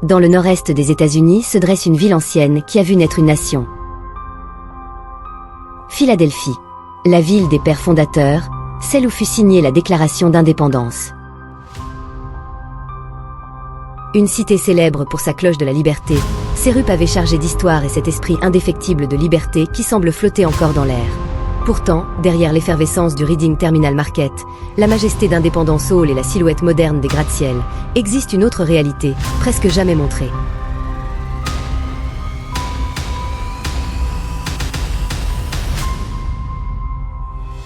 Dans le nord-est des États-Unis se dresse une ville ancienne qui a vu naître une nation. Philadelphie. La ville des pères fondateurs, celle où fut signée la déclaration d'indépendance. Une cité célèbre pour sa cloche de la liberté, ses rues pavées chargées d'histoire et cet esprit indéfectible de liberté qui semble flotter encore dans l'air. Pourtant, derrière l'effervescence du Reading Terminal Market, la majesté d'Independence Hall et la silhouette moderne des gratte-ciel, existe une autre réalité, presque jamais montrée.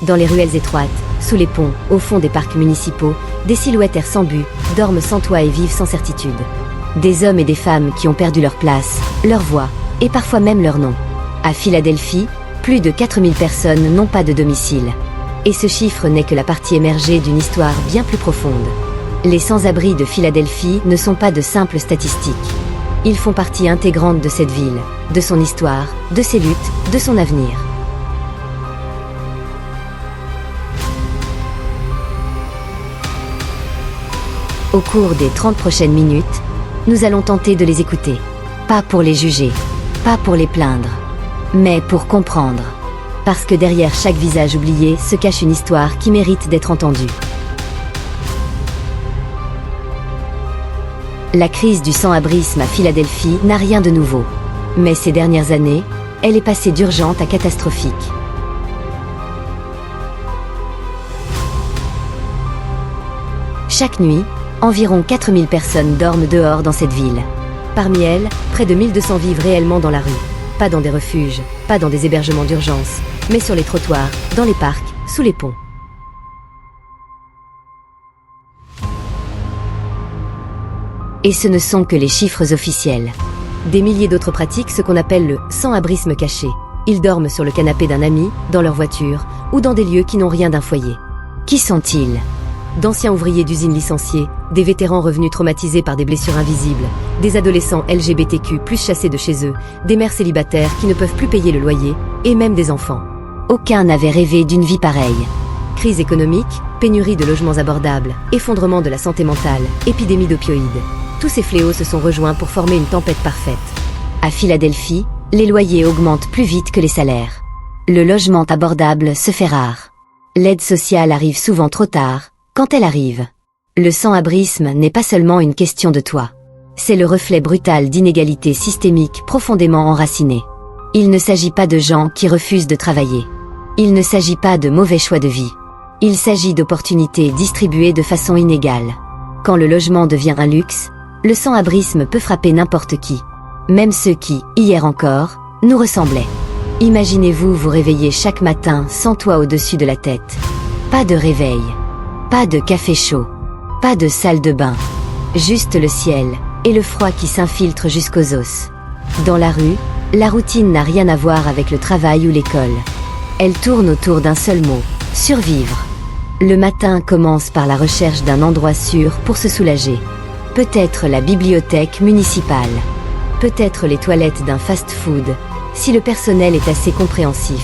Dans les ruelles étroites, sous les ponts, au fond des parcs municipaux, des silhouettes errent sans but, dorment sans toit et vivent sans certitude. Des hommes et des femmes qui ont perdu leur place, leur voix, et parfois même leur nom. À Philadelphie, plus de 4000 personnes n'ont pas de domicile. Et ce chiffre n'est que la partie émergée d'une histoire bien plus profonde. Les sans-abri de Philadelphie ne sont pas de simples statistiques. Ils font partie intégrante de cette ville, de son histoire, de ses luttes, de son avenir. Au cours des 30 prochaines minutes, nous allons tenter de les écouter. Pas pour les juger, pas pour les plaindre, mais pour comprendre. Parce que derrière chaque visage oublié se cache une histoire qui mérite d'être entendue. La crise du sans-abrisme à Philadelphie n'a rien de nouveau. Mais ces dernières années, elle est passée d'urgente à catastrophique. Chaque nuit, environ 4000 personnes dorment dehors dans cette ville. Parmi elles, près de 1200 vivent réellement dans la rue. Pas dans des refuges, pas dans des hébergements d'urgence, mais sur les trottoirs, dans les parcs, sous les ponts. Et ce ne sont que les chiffres officiels. Des milliers d'autres pratiquent ce qu'on appelle le sans-abrisme caché. Ils dorment sur le canapé d'un ami, dans leur voiture, ou dans des lieux qui n'ont rien d'un foyer. Qui sont-ils ? D'anciens ouvriers d'usines licenciés, des vétérans revenus traumatisés par des blessures invisibles, des adolescents LGBTQ plus chassés de chez eux, des mères célibataires qui ne peuvent plus payer le loyer, et même des enfants. Aucun n'avait rêvé d'une vie pareille. Crise économique, pénurie de logements abordables, effondrement de la santé mentale, épidémie d'opioïdes. Tous ces fléaux se sont rejoints pour former une tempête parfaite. À Philadelphie, les loyers augmentent plus vite que les salaires. Le logement abordable se fait rare. L'aide sociale arrive souvent trop tard, quand elle arrive. Le sans-abrisme n'est pas seulement une question de toit. C'est le reflet brutal d'inégalités systémiques profondément enracinées. Il ne s'agit pas de gens qui refusent de travailler. Il ne s'agit pas de mauvais choix de vie. Il s'agit d'opportunités distribuées de façon inégale. Quand le logement devient un luxe, le sans-abrisme peut frapper n'importe qui. Même ceux qui, hier encore, nous ressemblaient. Imaginez-vous vous réveiller chaque matin sans toit au-dessus de la tête. Pas de réveil. Pas de café chaud. Pas de salle de bain. Juste le ciel, et le froid qui s'infiltre jusqu'aux os. Dans la rue, la routine n'a rien à voir avec le travail ou l'école. Elle tourne autour d'un seul mot, survivre. Le matin commence par la recherche d'un endroit sûr pour se soulager. Peut-être la bibliothèque municipale. Peut-être les toilettes d'un fast-food, si le personnel est assez compréhensif.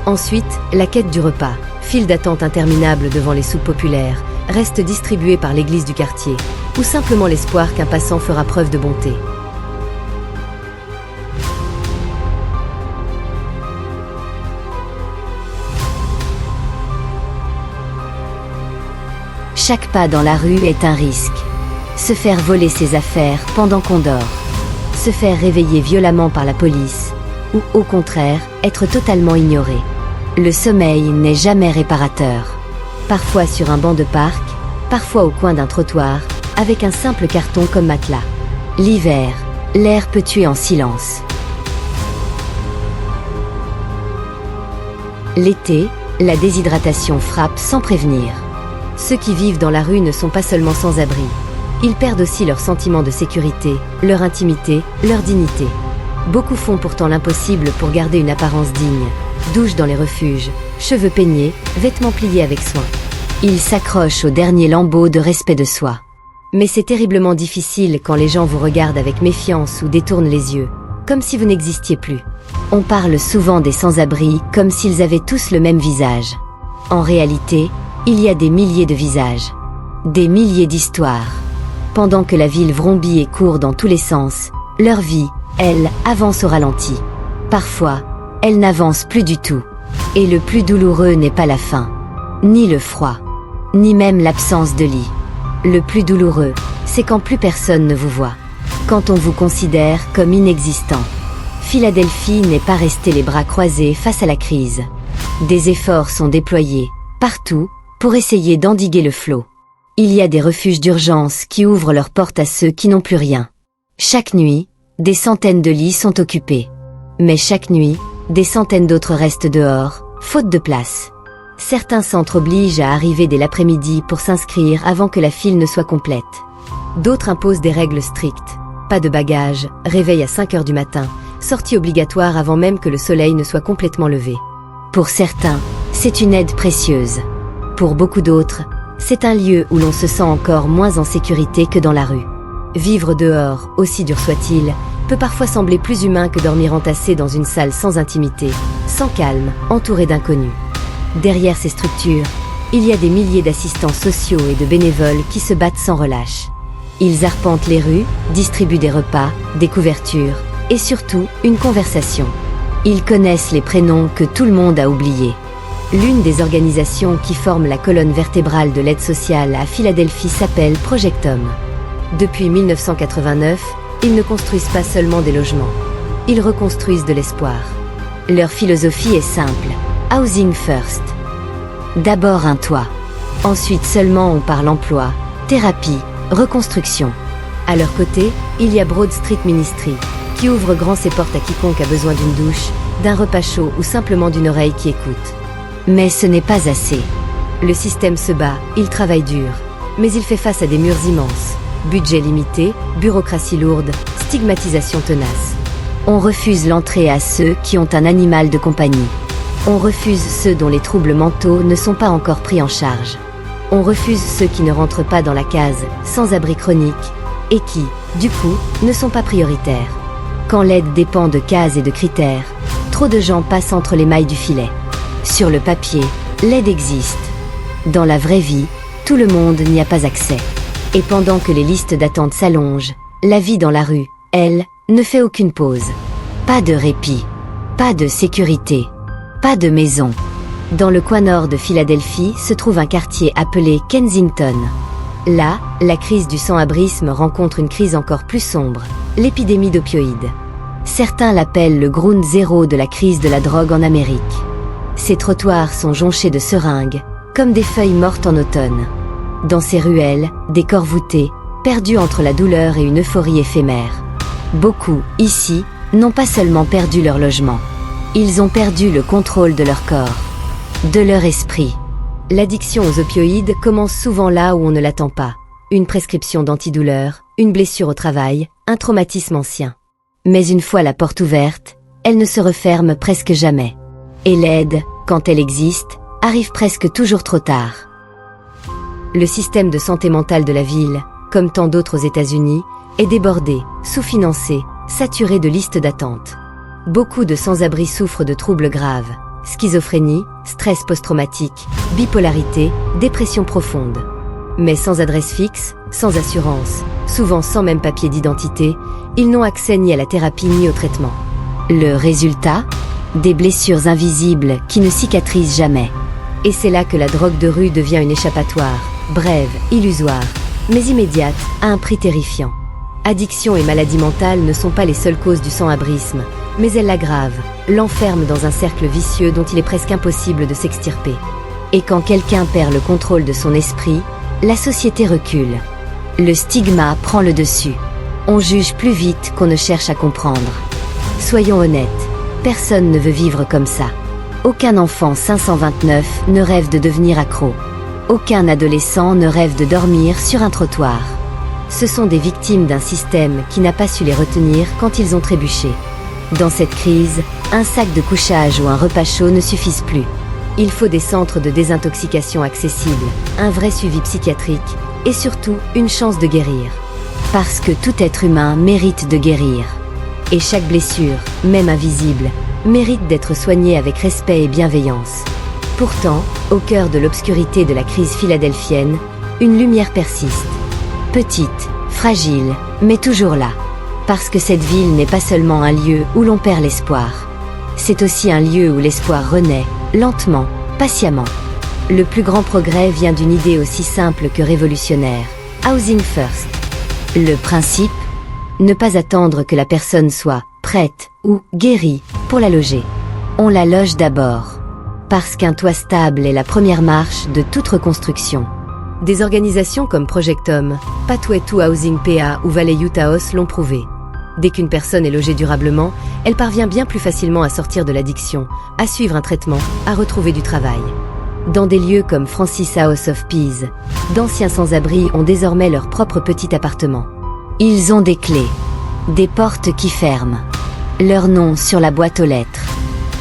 Ensuite, la quête du repas. File d'attente interminable devant les soupes populaires, restes distribués par l'église du quartier, ou simplement l'espoir qu'un passant fera preuve de bonté. Chaque pas dans la rue est un risque. Se faire voler ses affaires pendant qu'on dort. Se faire réveiller violemment par la police, ou au contraire, être totalement ignoré. Le sommeil n'est jamais réparateur. Parfois sur un banc de parc, parfois au coin d'un trottoir, avec un simple carton comme matelas. L'hiver, l'air peut tuer en silence. L'été, la déshydratation frappe sans prévenir. Ceux qui vivent dans la rue ne sont pas seulement sans abri. Ils perdent aussi leur sentiment de sécurité, leur intimité, leur dignité. Beaucoup font pourtant l'impossible pour garder une apparence digne. Douche dans les refuges, cheveux peignés, vêtements pliés avec soin. Ils s'accrochent au dernier lambeau de respect de soi. Mais c'est terriblement difficile quand les gens vous regardent avec méfiance ou détournent les yeux, comme si vous n'existiez plus. On parle souvent des sans-abri comme s'ils avaient tous le même visage. En réalité, il y a des milliers de visages, des milliers d'histoires. Pendant que la ville vrombit et court dans tous les sens, leur vie, elle, avance au ralenti. Parfois, elle n'avance plus du tout. Et le plus douloureux n'est pas la faim, ni le froid, ni même l'absence de lit. Le plus douloureux, c'est quand plus personne ne vous voit. Quand on vous considère comme inexistant. Philadelphie n'est pas restée les bras croisés face à la crise. Des efforts sont déployés, partout, pour essayer d'endiguer le flot. Il y a des refuges d'urgence qui ouvrent leurs portes à ceux qui n'ont plus rien. Chaque nuit, des centaines de lits sont occupés. Mais chaque nuit, des centaines d'autres restent dehors, faute de place. Certains centres obligent à arriver dès l'après-midi pour s'inscrire avant que la file ne soit complète. D'autres imposent des règles strictes. Pas de bagages, réveil à 5 heures du matin, sortie obligatoire avant même que le soleil ne soit complètement levé. Pour certains, c'est une aide précieuse. Pour beaucoup d'autres, c'est un lieu où l'on se sent encore moins en sécurité que dans la rue. Vivre dehors, aussi dur soit-il, peut parfois sembler plus humain que dormir entassé dans une salle sans intimité, sans calme, entouré d'inconnus. Derrière ces structures, il y a des milliers d'assistants sociaux et de bénévoles qui se battent sans relâche. Ils arpentent les rues, distribuent des repas, des couvertures, et surtout, une conversation. Ils connaissent les prénoms que tout le monde a oubliés. L'une des organisations qui forment la colonne vertébrale de l'aide sociale à Philadelphie s'appelle Projectum. Depuis 1989, ils ne construisent pas seulement des logements. Ils reconstruisent de l'espoir. Leur philosophie est simple. Housing first. D'abord un toit. Ensuite seulement on parle emploi, thérapie, reconstruction. À leur côté, il y a Broad Street Ministry, qui ouvre grand ses portes à quiconque a besoin d'une douche, d'un repas chaud ou simplement d'une oreille qui écoute. Mais ce n'est pas assez. Le système se bat, il travaille dur. Mais il fait face à des murs immenses. Budget limité, bureaucratie lourde, stigmatisation tenace. On refuse l'entrée à ceux qui ont un animal de compagnie. On refuse ceux dont les troubles mentaux ne sont pas encore pris en charge. On refuse ceux qui ne rentrent pas dans la case sans-abri chronique et qui, du coup, ne sont pas prioritaires. Quand l'aide dépend de cases et de critères, trop de gens passent entre les mailles du filet. Sur le papier, l'aide existe. Dans la vraie vie, tout le monde n'y a pas accès. Et pendant que les listes d'attente s'allongent, la vie dans la rue, elle, ne fait aucune pause. Pas de répit. Pas de sécurité. Pas de maison. Dans le coin nord de Philadelphie se trouve un quartier appelé Kensington. Là, la crise du sans-abrisme rencontre une crise encore plus sombre, l'épidémie d'opioïdes. Certains l'appellent le ground zéro de la crise de la drogue en Amérique. Ces trottoirs sont jonchés de seringues, comme des feuilles mortes en automne. Dans ces ruelles, des corps voûtés, perdus entre la douleur et une euphorie éphémère. Beaucoup, ici, n'ont pas seulement perdu leur logement. Ils ont perdu le contrôle de leur corps, de leur esprit. L'addiction aux opioïdes commence souvent là où on ne l'attend pas. Une prescription d'antidouleur, une blessure au travail, un traumatisme ancien. Mais une fois la porte ouverte, elle ne se referme presque jamais. Et l'aide, quand elle existe, arrive presque toujours trop tard. Le système de santé mentale de la ville, comme tant d'autres aux États-Unis, est débordé, sous-financé, saturé de listes d'attente. Beaucoup de sans-abri souffrent de troubles graves. Schizophrénie, stress post-traumatique, bipolarité, dépression profonde. Mais sans adresse fixe, sans assurance, souvent sans même papier d'identité, ils n'ont accès ni à la thérapie ni au traitement. Le résultat ? Des blessures invisibles qui ne cicatrisent jamais. Et c'est là que la drogue de rue devient une échappatoire, brève, illusoire, mais immédiate, à un prix terrifiant. Addiction et maladie mentale ne sont pas les seules causes du sans-abrisme, mais elles l'aggravent, l'enferment dans un cercle vicieux dont il est presque impossible de s'extirper. Et quand quelqu'un perd le contrôle de son esprit, la société recule. Le stigma prend le dessus. On juge plus vite qu'on ne cherche à comprendre. Soyons honnêtes, personne ne veut vivre comme ça. Aucun enfant 529 ne rêve de devenir accro. Aucun adolescent ne rêve de dormir sur un trottoir. Ce sont des victimes d'un système qui n'a pas su les retenir quand ils ont trébuché. Dans cette crise, un sac de couchage ou un repas chaud ne suffisent plus. Il faut des centres de désintoxication accessibles, un vrai suivi psychiatrique et surtout une chance de guérir. Parce que tout être humain mérite de guérir. Et chaque blessure, même invisible, mérite d'être soignée avec respect et bienveillance. Pourtant, au cœur de l'obscurité de la crise philadelphienne, une lumière persiste. Petite, Fragile, mais toujours là. Parce que cette ville n'est pas seulement un lieu où l'on perd l'espoir. C'est aussi un lieu où l'espoir renaît, lentement, patiemment. Le plus grand progrès vient d'une idée aussi simple que révolutionnaire. Housing First. Le principe? Ne pas attendre que la personne soit prête ou guérie pour la loger. On la loge d'abord. Parce qu'un toit stable est la première marche de toute reconstruction. Des organisations comme Project Home, Pathway to Housing PA ou Valley Utah House l'ont prouvé. Dès qu'une personne est logée durablement, elle parvient bien plus facilement à sortir de l'addiction, à suivre un traitement, à retrouver du travail. Dans des lieux comme Francis House of Peace, d'anciens sans-abri ont désormais leur propre petit appartement. Ils ont des clés, des portes qui ferment, leur nom sur la boîte aux lettres.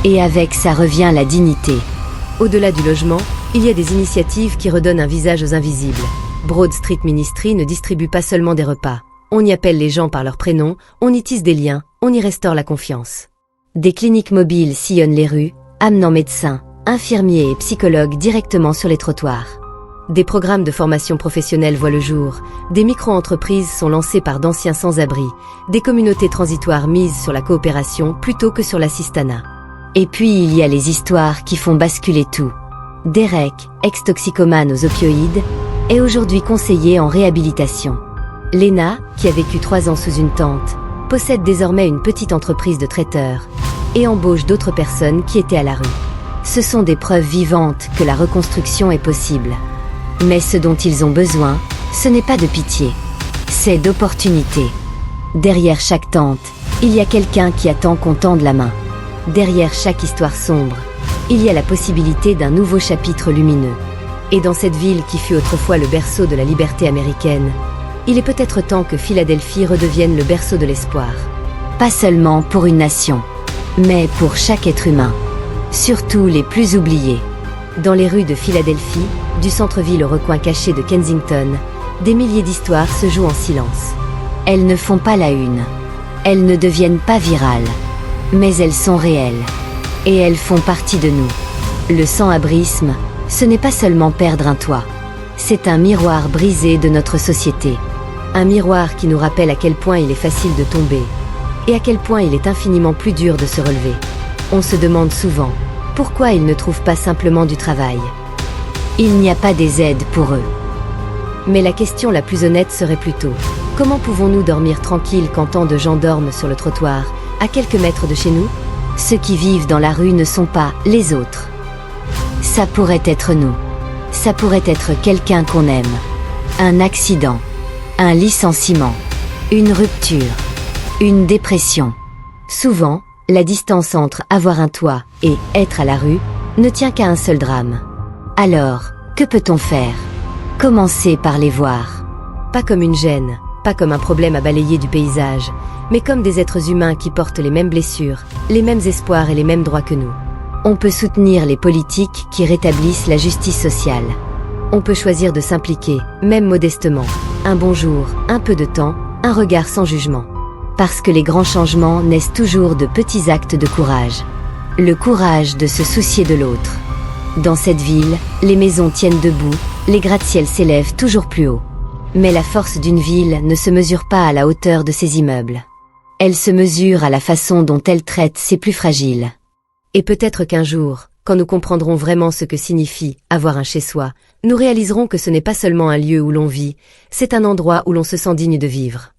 Et avec ça revient la dignité. Au-delà du logement, il y a des initiatives qui redonnent un visage aux invisibles. Broad Street Ministry ne distribue pas seulement des repas. On y appelle les gens par leur prénom, on y tisse des liens, on y restaure la confiance. Des cliniques mobiles sillonnent les rues, amenant médecins, infirmiers et psychologues directement sur les trottoirs. Des programmes de formation professionnelle voient le jour, des micro-entreprises sont lancées par d'anciens sans-abri, des communautés transitoires misent sur la coopération plutôt que sur l'assistanat. Et puis il y a les histoires qui font basculer tout. Derek, ex-toxicomane aux opioïdes, est aujourd'hui conseiller en réhabilitation. Lena, qui a vécu 3 ans sous une tente, possède désormais une petite entreprise de traiteur et embauche d'autres personnes qui étaient à la rue. Ce sont des preuves vivantes que la reconstruction est possible. Mais ce dont ils ont besoin, ce n'est pas de pitié, c'est d'opportunité. Derrière chaque tente, il y a quelqu'un qui attend qu'on tende la main. Derrière chaque histoire sombre, il y a la possibilité d'un nouveau chapitre lumineux. Et dans cette ville qui fut autrefois le berceau de la liberté américaine, il est peut-être temps que Philadelphie redevienne le berceau de l'espoir. Pas seulement pour une nation, mais pour chaque être humain. Surtout les plus oubliés. Dans les rues de Philadelphie, du centre-ville au recoin caché de Kensington, des milliers d'histoires se jouent en silence. Elles ne font pas la une. Elles ne deviennent pas virales. Mais elles sont réelles. Et elles font partie de nous. Le sans-abrisme, ce n'est pas seulement perdre un toit. C'est un miroir brisé de notre société. Un miroir qui nous rappelle à quel point il est facile de tomber. Et à quel point il est infiniment plus dur de se relever. On se demande souvent, pourquoi ils ne trouvent pas simplement du travail? Il n'y a pas des aides pour eux. Mais la question la plus honnête serait plutôt, comment pouvons-nous dormir tranquilles quand tant de gens dorment sur le trottoir, à quelques mètres de chez nous? Ceux qui vivent dans la rue ne sont pas les autres. Ça pourrait être nous. Ça pourrait être quelqu'un qu'on aime. Un accident. Un licenciement. Une rupture. Une dépression. Souvent, la distance entre avoir un toit et être à la rue ne tient qu'à un seul drame. Alors, que peut-on faire? Commencer par les voir. Pas comme une gêne, pas comme un problème à balayer du paysage, mais comme des êtres humains qui portent les mêmes blessures, les mêmes espoirs et les mêmes droits que nous. On peut soutenir les politiques qui rétablissent la justice sociale. On peut choisir de s'impliquer, même modestement. Un bonjour, un peu de temps, un regard sans jugement. Parce que les grands changements naissent toujours de petits actes de courage. Le courage de se soucier de l'autre. Dans cette ville, les maisons tiennent debout, les gratte-ciels s'élèvent toujours plus haut. Mais la force d'une ville ne se mesure pas à la hauteur de ses immeubles. Elle se mesure à la façon dont elle traite ses plus fragiles. Et peut-être qu'un jour, quand nous comprendrons vraiment ce que signifie avoir un chez-soi, nous réaliserons que ce n'est pas seulement un lieu où l'on vit, c'est un endroit où l'on se sent digne de vivre.